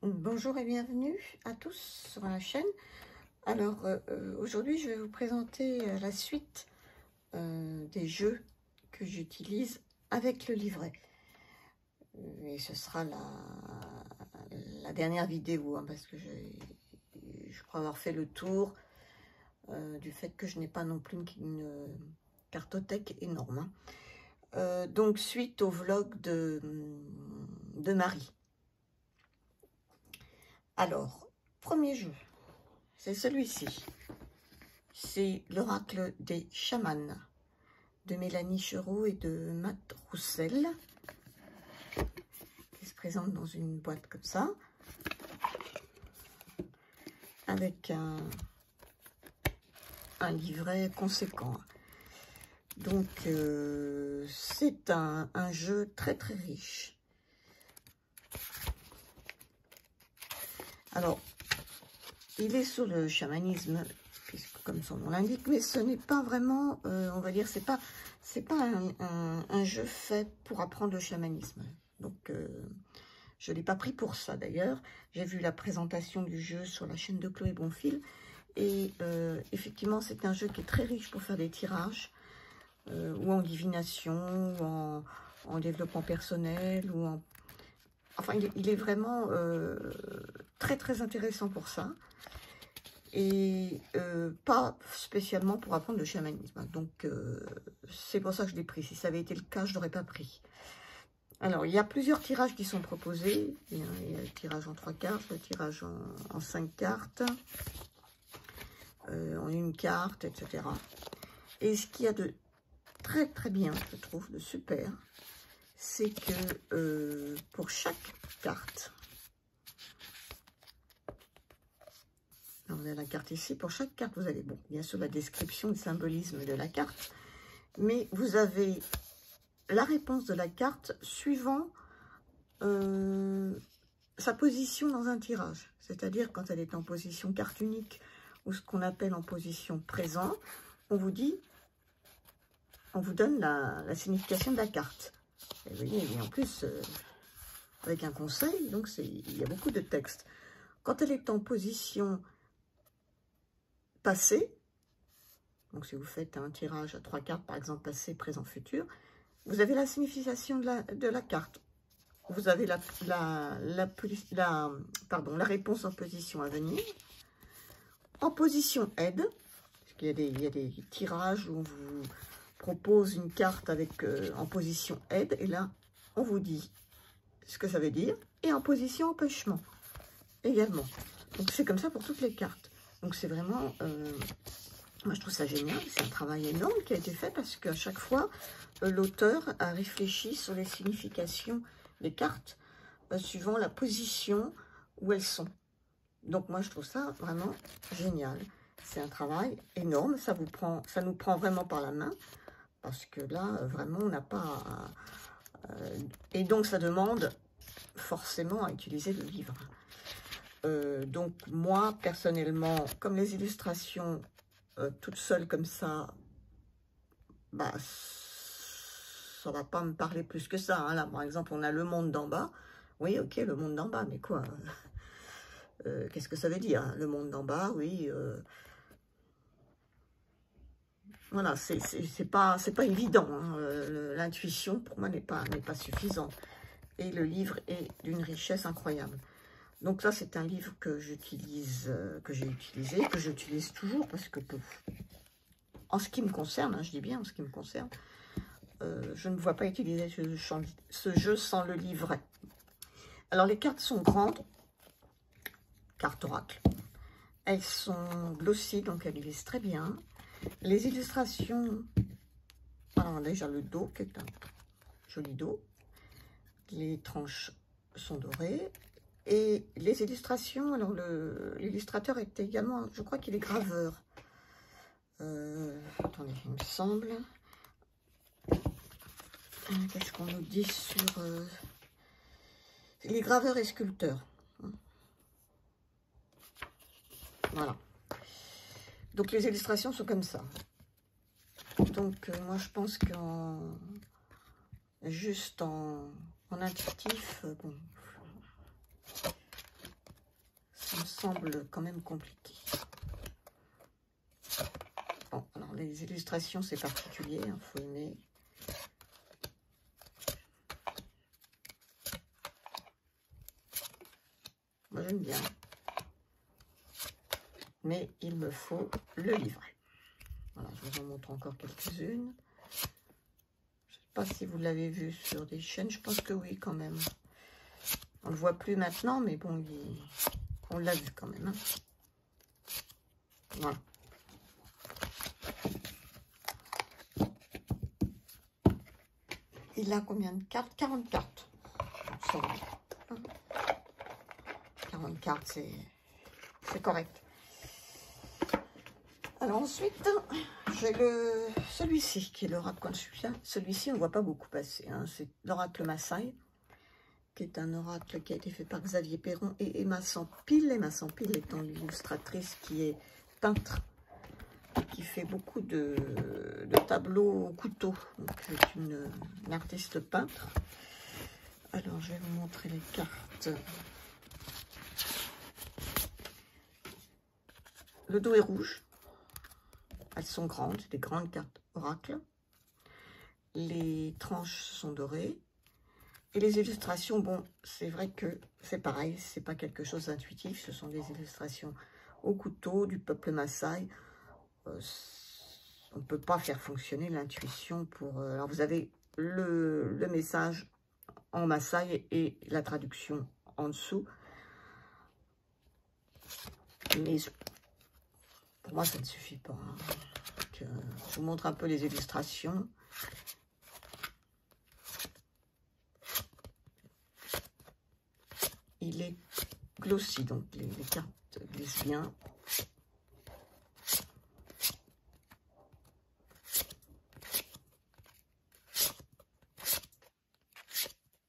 Bonjour et bienvenue à tous sur la chaîne. Alors aujourd'hui je vais vous présenter la suite des jeux que j'utilise avec le livret. Et ce sera la dernière vidéo, hein, parce que je crois avoir fait le tour du fait que je n'ai pas non plus une cartothèque énorme. Hein. Donc suite au vlog de Marie. Alors, premier jeu, c'est celui-ci. C'est l'Oracle des chamans de Mélanie Chereau et de Matt Roussel, qui se présente dans une boîte comme ça, avec un livret conséquent. Donc, c'est un jeu très très riche. Alors, il est sur le chamanisme, puisque, comme son nom l'indique, mais ce n'est pas vraiment, on va dire, c'est pas un jeu fait pour apprendre le chamanisme. Donc, je ne l'ai pas pris pour ça d'ailleurs. J'ai vu la présentation du jeu sur la chaîne de Chloé Bonfil. Et effectivement, c'est un jeu qui est très riche pour faire des tirages, ou en divination, ou en développement personnel, ou en... Enfin, il est vraiment très très intéressant pour ça. Et pas spécialement pour apprendre le chamanisme. Donc, c'est pour ça que je l'ai pris. Si ça avait été le cas, je ne l'aurais pas pris. Alors, il y a plusieurs tirages qui sont proposés. Il y a le tirage en 3 cartes, le tirage en 5 cartes, en 1 carte, etc. Et ce qu'il y a de très très bien, je trouve, de super, c'est que pour chaque carte, alors vous avez la carte ici, pour chaque carte, vous avez, bon, bien sûr, la description, le symbolisme de la carte, mais vous avez la réponse de la carte suivant sa position dans un tirage. C'est-à-dire quand elle est en position carte unique, ou ce qu'on appelle en position présent, on vous dit, on vous donne la signification de la carte. Et vous voyez, et en plus, avec un conseil, donc il y a beaucoup de texte. Quand elle est en position passée, donc si vous faites un tirage à 3 cartes, par exemple passé, présent, futur, vous avez la signification de la carte. Vous avez la réponse en position à venir. En position aide, parce qu'il y a des tirages où on vous propose une carte avec en position aide, et là, on vous dit ce que ça veut dire, et en position empêchement également. Donc, c'est comme ça pour toutes les cartes. Donc, c'est vraiment, moi, je trouve ça génial. C'est un travail énorme qui a été fait parce qu'à chaque fois, l'auteur a réfléchi sur les significations des cartes suivant la position où elles sont. Donc, moi, je trouve ça vraiment génial. C'est un travail énorme. Ça nous prend vraiment par la main. Parce que là, vraiment, on n'a pas... et donc, ça demande forcément à utiliser le livre. Donc, moi, personnellement, comme les illustrations toutes seules comme ça, bah, ça ne va pas me parler plus que ça. Hein. Là, par exemple, on a le monde d'en bas. Oui, ok, le monde d'en bas, mais quoi qu'est-ce que ça veut dire, hein, le monde d'en bas, oui... Voilà, c'est pas évident. Hein. L'intuition, pour moi, n'est pas suffisante. Et le livre est d'une richesse incroyable. Donc là, c'est un livre que j'utilise, que j'ai utilisé, que j'utilise toujours, parce que, en ce qui me concerne, hein, je dis bien en ce qui me concerne, je ne vois pas utiliser ce jeu sans le livret. Alors, les cartes sont grandes, cartes oracle. Elles sont glossy, donc elles lisent très bien. Les illustrations, alors déjà le dos, qui est un joli dos. Les tranches sont dorées. Et les illustrations, alors l'illustrateur est également, je crois qu'il est graveur. Attendez, il me semble. Qu'est-ce qu'on nous dit sur... il est graveur et sculpteur. Voilà. Donc, les illustrations sont comme ça. Donc, moi, je pense juste en intuitif, bon, semble quand même compliqué. Bon, alors les illustrations, c'est particulier, il faut aimer. Moi, j'aime bien. Mais il me faut le livret. Voilà, je vous en montre encore quelques-unes. Je ne sais pas si vous l'avez vu sur des chaînes. Je pense que oui, quand même. On ne le voit plus maintenant, mais bon, on l'a vu quand même. Hein. Voilà. Il a combien de cartes? 40 cartes. Ça va. 40 cartes, c'est correct. Alors ensuite, j'ai celui-ci, qui est l'oracle consulta. Celui-ci, on ne voit pas beaucoup passer. Hein. C'est l'oracle Maasai, qui est un oracle qui a été fait par Xavier Perron et Emma Sampil. Emma Sampil étant l'illustratrice qui est peintre, qui fait beaucoup de tableaux au couteau. Donc, c'est une artiste peintre. Alors, je vais vous montrer les cartes. Le dos est rouge. Elles sont grandes, des grandes cartes oracle. Les tranches sont dorées. Et les illustrations, bon, c'est vrai que c'est pareil, c'est pas quelque chose d'intuitif. Ce sont des illustrations au couteau du peuple Maasai. On ne peut pas faire fonctionner l'intuition pour... alors, vous avez le message en Maasai et la traduction en dessous. Mais pour moi, ça ne suffit pas. Hein. Donc, je vous montre un peu les illustrations. Il est glossy, donc les cartes glissent bien.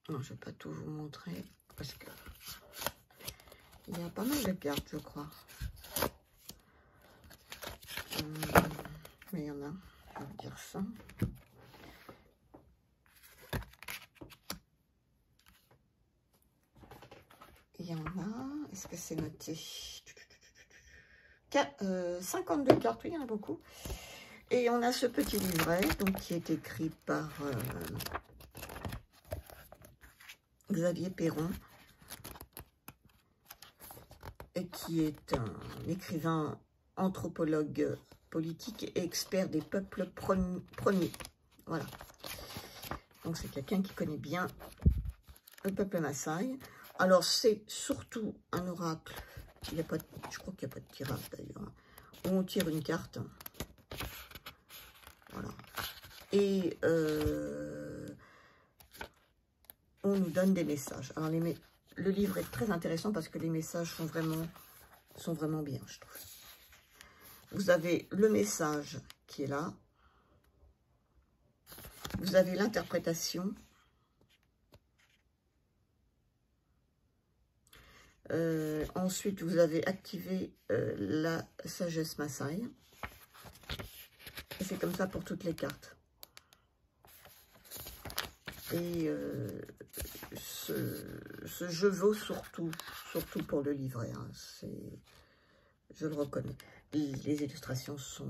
Non, je ne vais pas tout vous montrer parce que il y a pas mal de cartes, je crois. Mais il y en a, je vais vous dire ça. Il y en a, est-ce que c'est noté? 52 cartes, oui, il y en a beaucoup. Et on a ce petit livret donc, qui est écrit par Xavier Perron, et qui est un écrivain anthropologue politique et expert des peuples premiers. Voilà. Donc c'est quelqu'un qui connaît bien le peuple Maasai. Alors c'est surtout un oracle. Il y a pas de, je crois qu'il n'y a pas de tirage d'ailleurs. Où on tire une carte. Voilà. Et on nous donne des messages. Alors le livre est très intéressant parce que les messages sont vraiment bien, je trouve. Vous avez le message qui est là. Vous avez l'interprétation. Ensuite, vous avez activé la sagesse Maasai. Et c'est comme ça pour toutes les cartes. Et ce jeu vaut surtout pour le livret. Hein. Je le reconnais. Les illustrations sont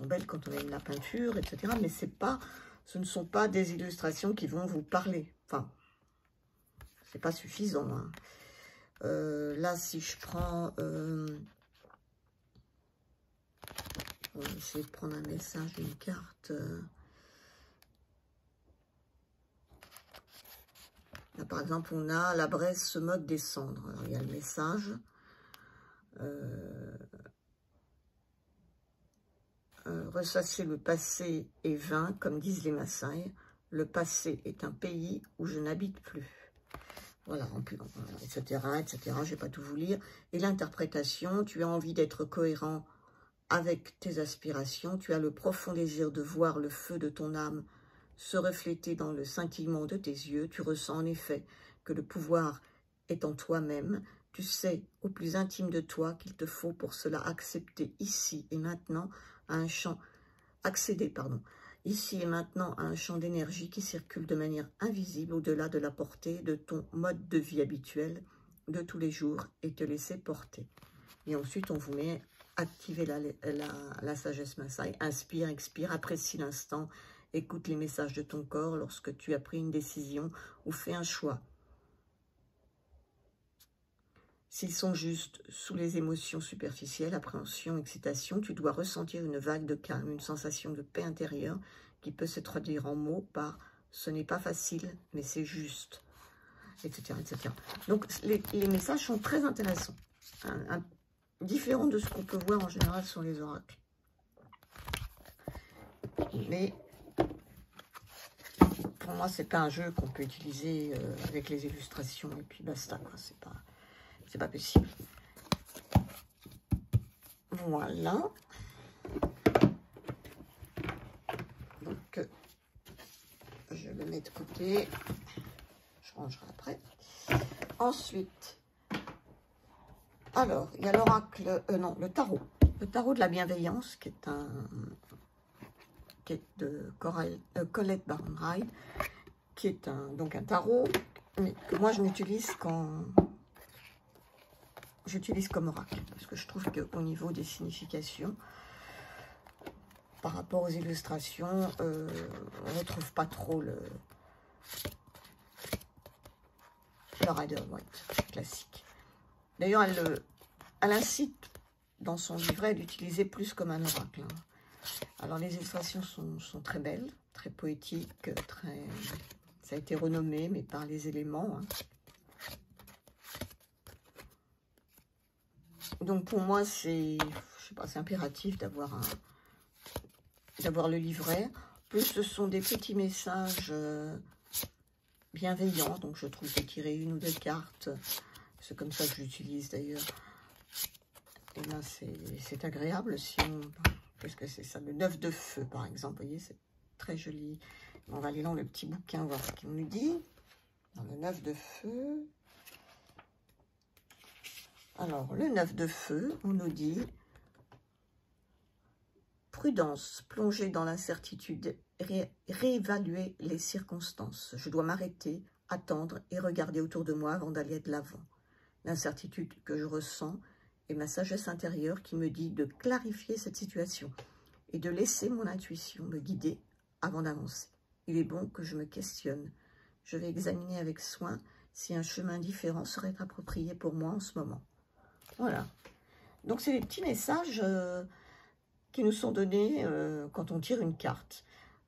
belles quand on aime la peinture, etc. Mais ce ne sont pas des illustrations qui vont vous parler. Enfin, c'est pas suffisant. Hein. Là, si je prends... on va essayer de prendre un message d'une carte. Là, par exemple, on a la braise se moque des cendres. Alors, il y a le message. Ressasser le passé est vain, comme disent les Maasai. Le passé est un pays où je n'habite plus. Voilà, etc., etc. Je ne vais pas tout vous lire. Et l'interprétation, tu as envie d'être cohérent avec tes aspirations. Tu as le profond désir de voir le feu de ton âme se refléter dans le scintillement de tes yeux. Tu ressens en effet que le pouvoir est en toi-même. Tu sais au plus intime de toi qu'il te faut pour cela accepter ici et maintenant à un champ, accéder, ici et maintenant à un champ d'énergie qui circule de manière invisible au-delà de la portée de ton mode de vie habituel. de tous les jours et te laisser porter. Et ensuite, on vous met activer la sagesse Maasai. Inspire, expire, apprécie l'instant. Écoute les messages de ton corps lorsque tu as pris une décision ou fait un choix. S'ils sont juste sous les émotions superficielles, appréhension, excitation, tu dois ressentir une vague de calme, une sensation de paix intérieure qui peut se traduire en mots par « ce n'est pas facile, mais c'est juste », etc., etc. Donc, les messages sont très intéressants, différents de ce qu'on peut voir en général sur les oracles. Mais pour moi, c'est pas un jeu qu'on peut utiliser avec les illustrations et puis basta, quoi. C'est pas possible. Voilà. Donc, je le mets de côté. Je rangerai après. Ensuite, alors, il y a l'oracle, non, le tarot. Le tarot de la bienveillance, qui est de Colette Baron-Reid, qui est donc un tarot, mais que moi je n'utilise j'utilise comme oracle, parce que je trouve qu'au niveau des significations, par rapport aux illustrations, on ne retrouve pas trop le Rider-Waite classique. D'ailleurs, elle incite dans son livret d'utiliser plus comme un oracle. Alors, les illustrations sont très belles, très poétiques, ça a été renommé, mais par les éléments. Donc, pour moi, c'est impératif d'avoir le livret. Plus, ce sont des petits messages bienveillants. Donc, je trouve que tirer une ou deux cartes, c'est comme ça que j'utilise d'ailleurs. Et là, c'est agréable si on... Qu'est-ce que c'est ça? Le 9 de feu, par exemple. Vous voyez, c'est très joli. On va aller dans le petit bouquin, voir ce qu'il nous dit. Dans le 9 de feu. Alors, le 9 de feu, on nous dit « Prudence, plonger dans l'incertitude, réévaluer les circonstances. Je dois m'arrêter, attendre et regarder autour de moi avant d'aller de l'avant. L'incertitude que je ressens et ma sagesse intérieure qui me dit de clarifier cette situation et de laisser mon intuition me guider avant d'avancer. Il est bon que je me questionne. Je vais examiner avec soin si un chemin différent serait approprié pour moi en ce moment. » Voilà. Donc, c'est les petits messages qui nous sont donnés quand on tire une carte.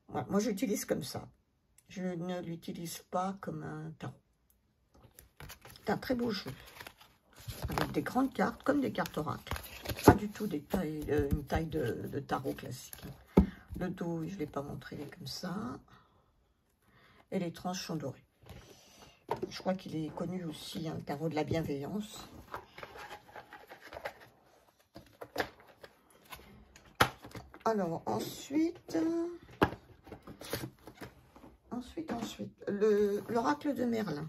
Voilà. Moi, j'utilise comme ça. Je ne l'utilise pas comme un tarot. C'est un très beau jeu. Avec des grandes cartes, comme des cartes oracles. Pas du tout une taille de tarot classique. Le dos, je ne l'ai pas montré, il est comme ça. Et les tranches sont dorées. Je crois qu'il est connu aussi, un tarot de la bienveillance. Alors, ensuite, l'oracle de Merlin,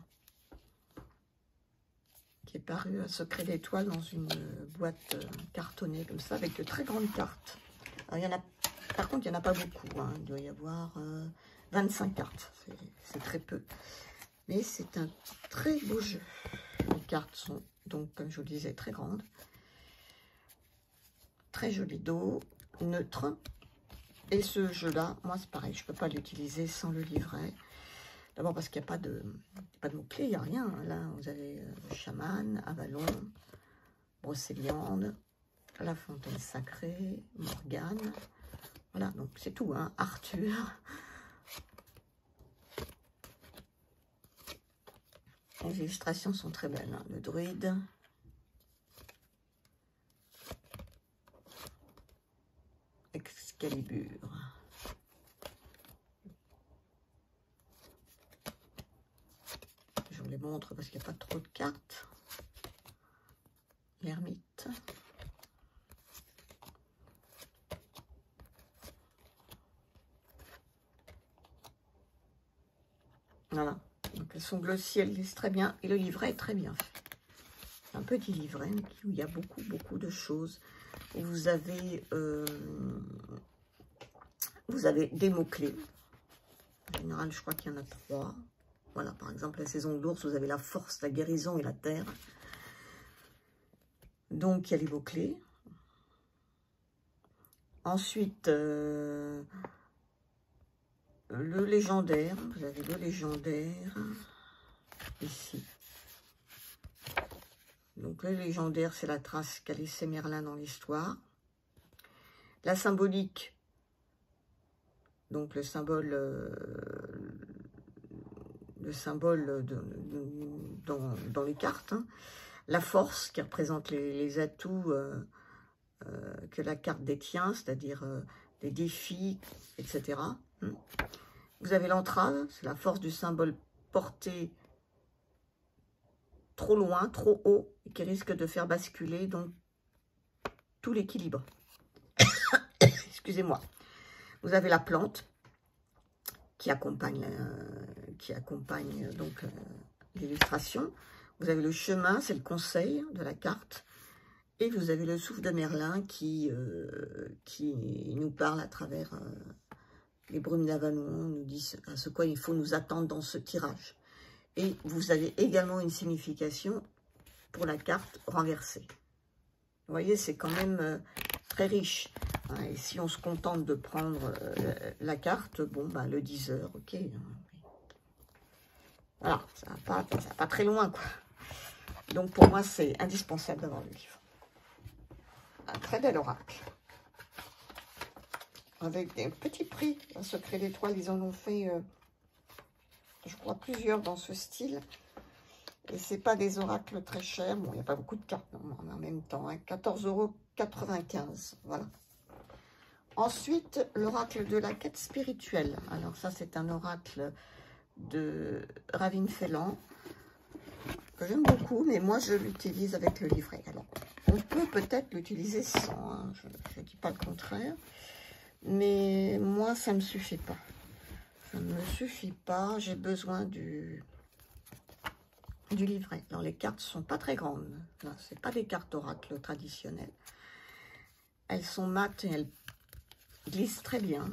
qui est paru à Secret d'étoiles dans une boîte cartonnée comme ça, avec de très grandes cartes. Alors, par contre, il n'y en a pas beaucoup, hein. Il doit y avoir 25 cartes, c'est très peu. Mais c'est un très beau jeu. Les cartes sont donc, comme je vous le disais, très grandes. Très joli dos. Neutre. Et ce jeu-là, moi c'est pareil, je ne peux pas l'utiliser sans le livret. D'abord parce qu'il n'y a pas de mots-clés, il n'y a rien. Là, vous avez chaman, Avalon, Brocéliande, la fontaine sacrée, Morgane. Voilà, donc c'est tout, hein. Arthur. Les illustrations sont très belles, hein. Le druide. Excalibur. Je vous les montre parce qu'il n'y a pas trop de cartes. L'ermite. Voilà. Donc elles sont glossies, elles lisent très bien. Et le livret est très bien fait. C'est un petit livret où il y a beaucoup de choses. Vous avez des mots-clés. En général, je crois qu'il y en a 3. Voilà, par exemple, la saison de l'ours, vous avez la force, la guérison et la terre. Donc, il y a les mots-clés. Ensuite, le légendaire. Vous avez le légendaire ici. Donc, le légendaire, c'est la trace qu'a laissé Merlin dans l'histoire. La symbolique, donc le symbole dans les cartes. Hein. La force, qui représente les atouts que la carte détient, c'est-à-dire les défis, etc. Vous avez l'entrave, c'est la force du symbole porté trop loin, trop haut, et qui risque de faire basculer donc tout l'équilibre. Excusez-moi. Vous avez la plante qui accompagne donc l'illustration. Vous avez le chemin, c'est le conseil de la carte. Et vous avez le souffle de Merlin qui nous parle à travers les brumes d'Avalon, nous dit à ce quoi il faut nous attendre dans ce tirage. Et vous avez également une signification pour la carte renversée. Vous voyez, c'est quand même très riche. Hein, et si on se contente de prendre la carte, bon, bah, le 10 heures, ok. Voilà, ça va pas très loin, quoi. Donc, pour moi, c'est indispensable d'avoir le livre. Un très bel oracle. Avec des petits prix. Un secret d'étoile, ils en ont fait, je crois, plusieurs dans ce style. Et c'est pas des oracles très chers. Bon, il n'y a pas beaucoup de cartes en même temps. Hein, 14,95 €. Voilà. Ensuite, l'oracle de la quête spirituelle. Alors ça, c'est un oracle de Ravin Phelan, que j'aime beaucoup, mais moi, je l'utilise avec le livret. Alors, on peut peut-être l'utiliser sans, hein, je ne dis pas le contraire, mais moi, ça ne me suffit pas. Ça ne me suffit pas, j'ai besoin du livret. Alors, les cartes ne sont pas très grandes. Ce n'est pas des cartes oracle traditionnelles. Elles sont mates et elles glissent très bien.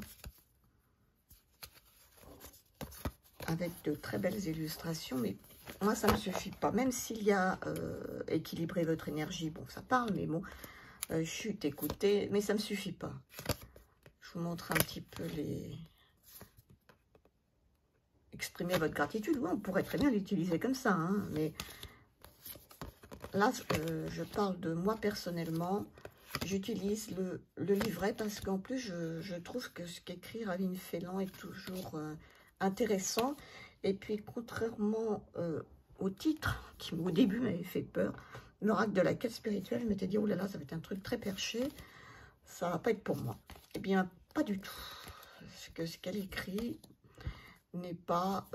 Avec de très belles illustrations, mais moi, ça ne me suffit pas. Même s'il y a équilibrer votre énergie, bon, ça parle, mais bon, chut, écoutez, mais ça ne me suffit pas. Je vous montre un petit peu les... Exprimer votre gratitude, oui, on pourrait très bien l'utiliser comme ça, hein, mais là, je parle de moi personnellement. J'utilise le livret parce qu'en plus, je trouve que ce qu'écrit Ravin Phelan est toujours intéressant. Et puis, contrairement au titre, qui au début m'avait fait peur, l'oracle de la quête spirituelle, je m'étais dit, oh là là, ça va être un truc très perché, ça va pas être pour moi. Eh bien, pas du tout. Ce qu'elle écrit n'est pas...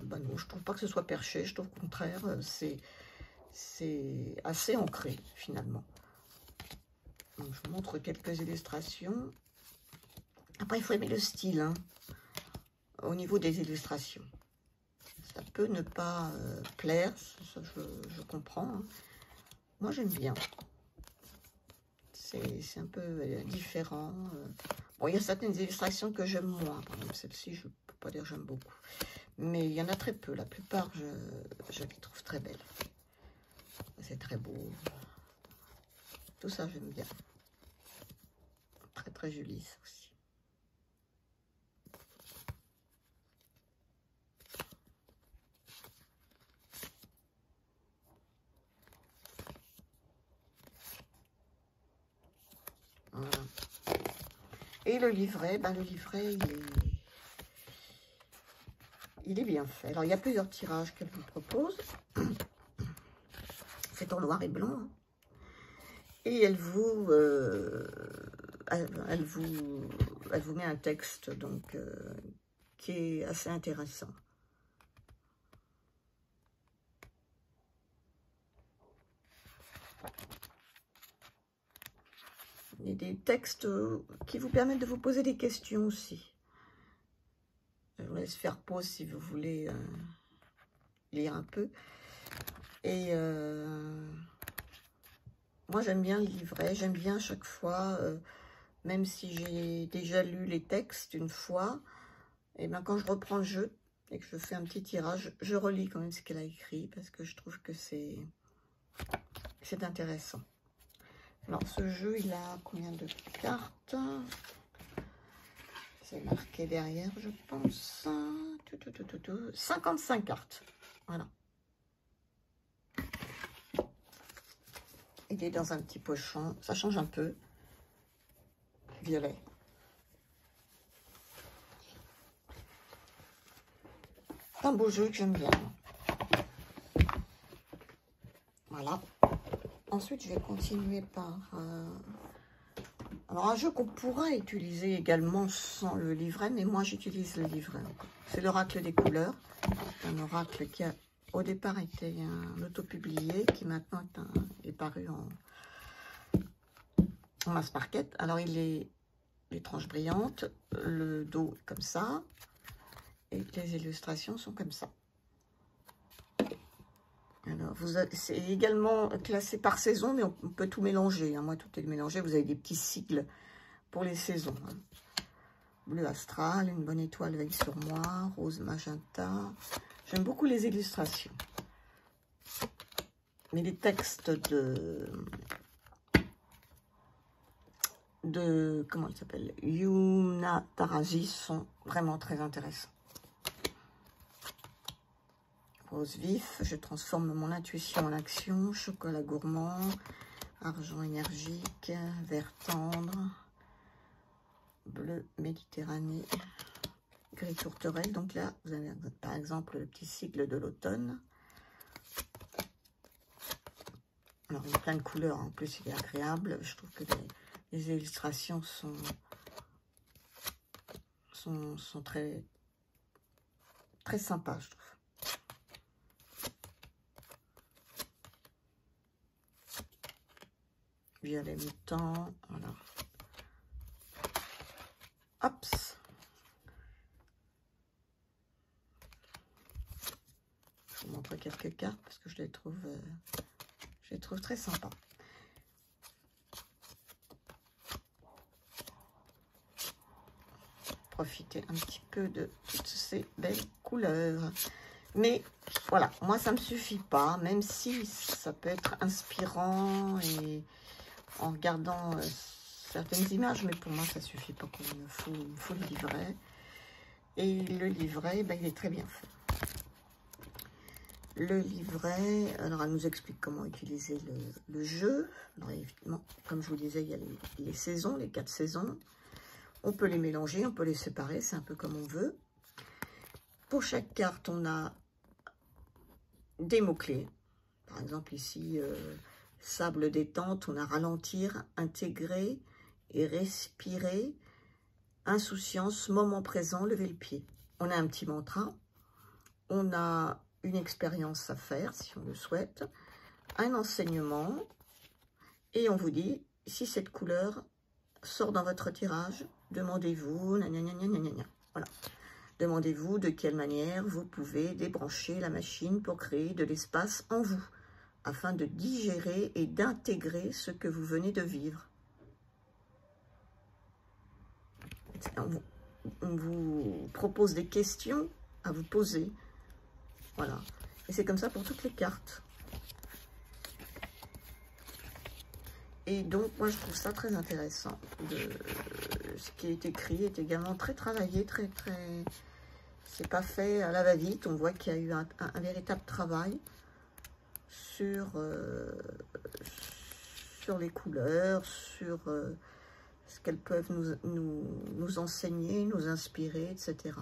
bah non, je trouve pas que ce soit perché, je trouve au contraire, c'est assez ancré, finalement. Donc, je vous montre quelques illustrations. Après, il faut aimer le style, hein, au niveau des illustrations. Ça peut ne pas plaire, ça, je comprends. Hein. Moi, j'aime bien. C'est un peu différent. Bon, il y a certaines illustrations que j'aime moins. Par exemple, celle-ci, je ne peux pas dire que j'aime beaucoup. Mais il y en a très peu. La plupart, je les trouve très belles. C'est très beau. Tout ça, j'aime bien. Très, très joli, ça aussi. Voilà. Et le livret, ben le livret, il est bien fait. Alors, il y a plusieurs tirages qu'elle vous propose. C'est en noir et blanc. Hein. Et elle vous met un texte donc qui est assez intéressant. Et des textes qui vous permettent de vous poser des questions aussi. Je vous laisse faire pause si vous voulez lire un peu. Et moi, j'aime bien le livret. J'aime bien chaque fois, même si j'ai déjà lu les textes une fois, et ben quand je reprends le jeu et que je fais un petit tirage, je relis quand même ce qu'elle a écrit parce que je trouve que c'est intéressant. Alors, ce jeu, il a combien de cartes? C'est marqué derrière, je pense. 55 cartes. Voilà. Il est dans un petit pochon. Ça change un peu. Violet. Un beau jeu que j'aime bien. Voilà. Ensuite, je vais continuer par... alors, un jeu qu'on pourrait utiliser également sans le livret, mais moi, j'utilise le livret. C'est l'Oracle des couleurs. Un oracle qui a, au départ, été un auto-publié, qui maintenant est paru en mass market. Alors, il est les tranches brillantes, le dos est comme ça, et les illustrations sont comme ça. Alors, c'est également classé par saison, mais on peut tout mélanger. Hein. Moi, tout est mélangé. Vous avez des petits sigles pour les saisons. Hein. Bleu astral, une bonne étoile veille sur moi, rose magenta. J'aime beaucoup les illustrations. Mais les textes de comment il s'appelle, Yuna Taraji sont vraiment très intéressants. Rose vif, je transforme mon intuition en action. Chocolat gourmand, argent énergique, vert tendre, bleu Méditerranée, gris tourterelle. Donc là, vous avez par exemple le petit cycle de l'automne. Alors, il y a plein de couleurs. En plus, il est agréable. Je trouve que les illustrations sont très, très sympas, je trouve. Violet mutant, voilà. Hop. Je vous montre quelques cartes parce que je les trouve très sympas. Profiter un petit peu de toutes ces belles couleurs. Mais voilà, moi ça me suffit pas, même si ça peut être inspirant et en regardant certaines images, mais pour moi ça suffit pas. Il me faut le livret. Et le livret, ben, il est très bien fait. Le livret, alors elle nous explique comment utiliser le jeu. Alors évidemment, comme je vous disais, il y a les saisons, les 4 saisons. On peut les mélanger, on peut les séparer, c'est un peu comme on veut. Pour chaque carte, on a des mots-clés. Par exemple, ici, sable détente, on a ralentir, intégrer et respirer, insouciance, moment présent, lever le pied. On a un petit mantra, on a une expérience à faire, si on le souhaite, un enseignement, et on vous dit, si cette couleur sort dans votre tirage, demandez-vous, voilà. Demandez-vous de quelle manière vous pouvez débrancher la machine pour créer de l'espace en vous, afin de digérer et d'intégrer ce que vous venez de vivre. On vous propose des questions à vous poser. Voilà. Et c'est comme ça pour toutes les cartes. Et donc, moi, je trouve ça très intéressant. Ce qui est écrit est également très travaillé, très... C'est pas fait à la va-vite. On voit qu'il y a eu un véritable travail sur les couleurs, sur ce qu'elles peuvent nous enseigner, nous inspirer, etc.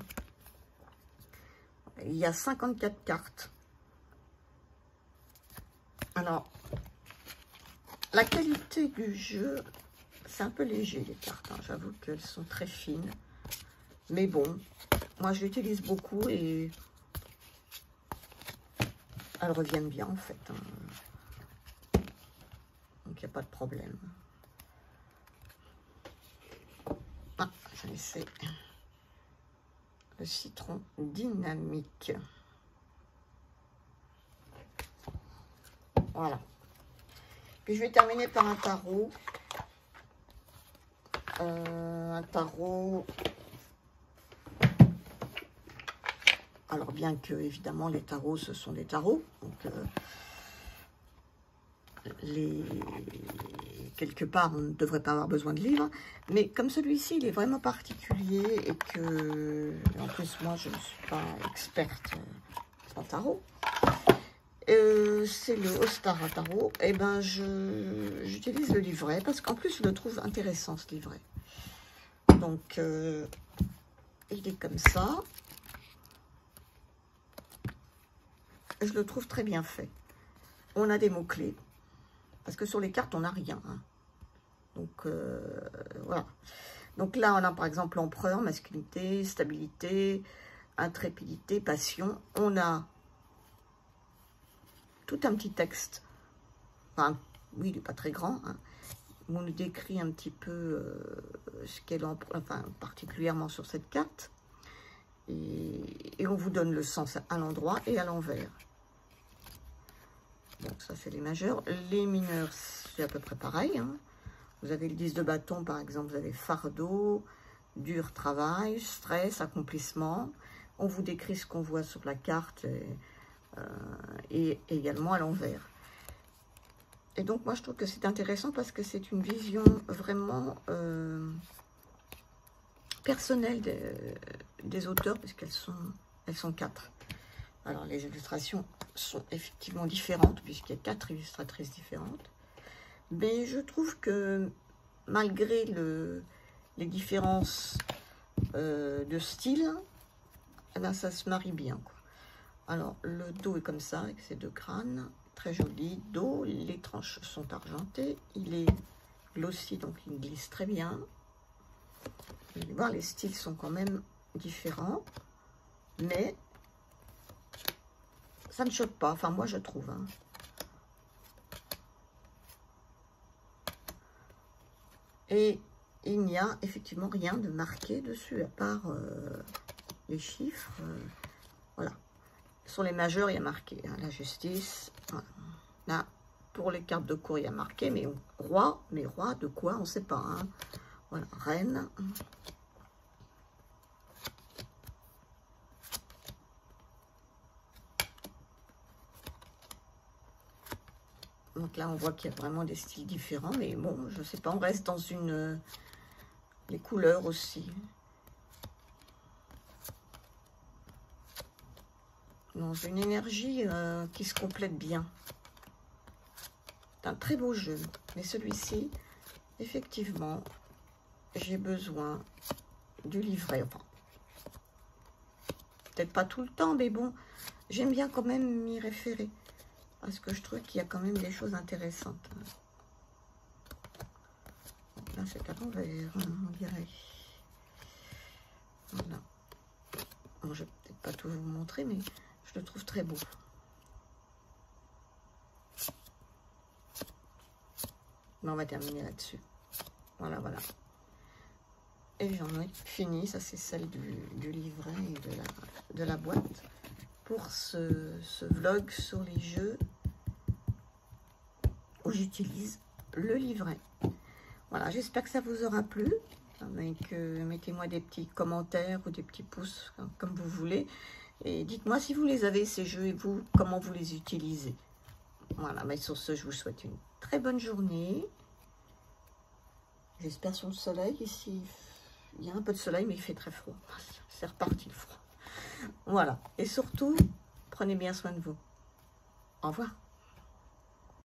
Il y a 54 cartes. Alors, la qualité du jeu, c'est un peu léger les cartes. Hein. J'avoue qu'elles sont très fines. Mais bon, moi je l'utilise beaucoup et elles reviennent bien en fait. Hein. Donc il n'y a pas de problème. Ah, j'ai laissé le citron dynamique. Voilà. Puis je vais terminer par un tarot. Un tarot. Alors bien que évidemment les tarots ce sont des tarots. Donc les quelque part, on ne devrait pas avoir besoin de livres. Mais comme celui-ci, il est vraiment particulier et que, en plus, moi, je ne suis pas experte en tarot. C'est le Ostara Tarot. Et ben, j'utilise le livret parce qu'en plus, je le trouve intéressant, ce livret. Donc, il est comme ça. Je le trouve très bien fait. On a des mots-clés. Parce que sur les cartes, on n'a rien. Hein. Donc, voilà. Donc là, on a par exemple l'empereur, masculinité, stabilité, intrépidité, passion. On a tout un petit texte. Enfin, oui, il n'est pas très grand. Hein, où on nous décrit un petit peu ce qu'est l'empereur, enfin, particulièrement sur cette carte. Et on vous donne le sens à l'endroit et à l'envers. Donc ça, c'est les majeurs. Les mineurs, c'est à peu près pareil. Hein. Vous avez le 10 de bâton, par exemple. Vous avez fardeau, dur travail, stress, accomplissement. On vous décrit ce qu'on voit sur la carte et également à l'envers. Et donc, moi, je trouve que c'est intéressant parce que c'est une vision vraiment personnelle des auteurs, puisqu'elles sont 4. Alors, les illustrations sont effectivement différentes, puisqu'il y a 4 illustratrices différentes. Mais je trouve que, malgré les différences de style, eh ben, ça se marie bien, quoi. Alors, le dos est comme ça, avec ses 2 crânes. Très joli dos. Les tranches sont argentées. Il est glossy, donc il glisse très bien. Vous allez voir, les styles sont quand même différents. Mais ça ne choque pas. Enfin, moi, je trouve. Hein. Et il n'y a effectivement rien de marqué dessus, à part les chiffres. Voilà. Sur les majeurs, il y a marqué hein, la justice. Voilà. Là, pour les cartes de cour, il y a marqué, mais roi de quoi, on ne sait pas. Hein. Voilà, reine. Donc là, on voit qu'il y a vraiment des styles différents, mais bon, je ne sais pas, on reste dans les couleurs aussi. Dans une énergie qui se complète bien. C'est un très beau jeu, mais celui-ci, effectivement, j'ai besoin du livret. Enfin, peut-être pas tout le temps, mais bon, j'aime bien quand même m'y référer. Parce que je trouve qu'il y a quand même des choses intéressantes. Donc là, c'est à l'envers, on dirait. Voilà. Bon, je vais peut-être pas tout vous montrer, mais je le trouve très beau. Mais on va terminer là-dessus. Voilà, voilà. Et j'en ai fini. Ça, c'est celle du livret et de la boîte. Pour ce vlog sur les jeux où j'utilise le livret. Voilà, j'espère que ça vous aura plu. Mettez-moi des petits commentaires ou des petits pouces, comme vous voulez. Et dites-moi si vous les avez, ces jeux, et vous, comment vous les utilisez. Voilà, mais sur ce, je vous souhaite une très bonne journée. J'espère sur le soleil. Ici, il y a un peu de soleil, mais il fait très froid. C'est reparti le froid. Voilà. Et surtout, prenez bien soin de vous. Au revoir.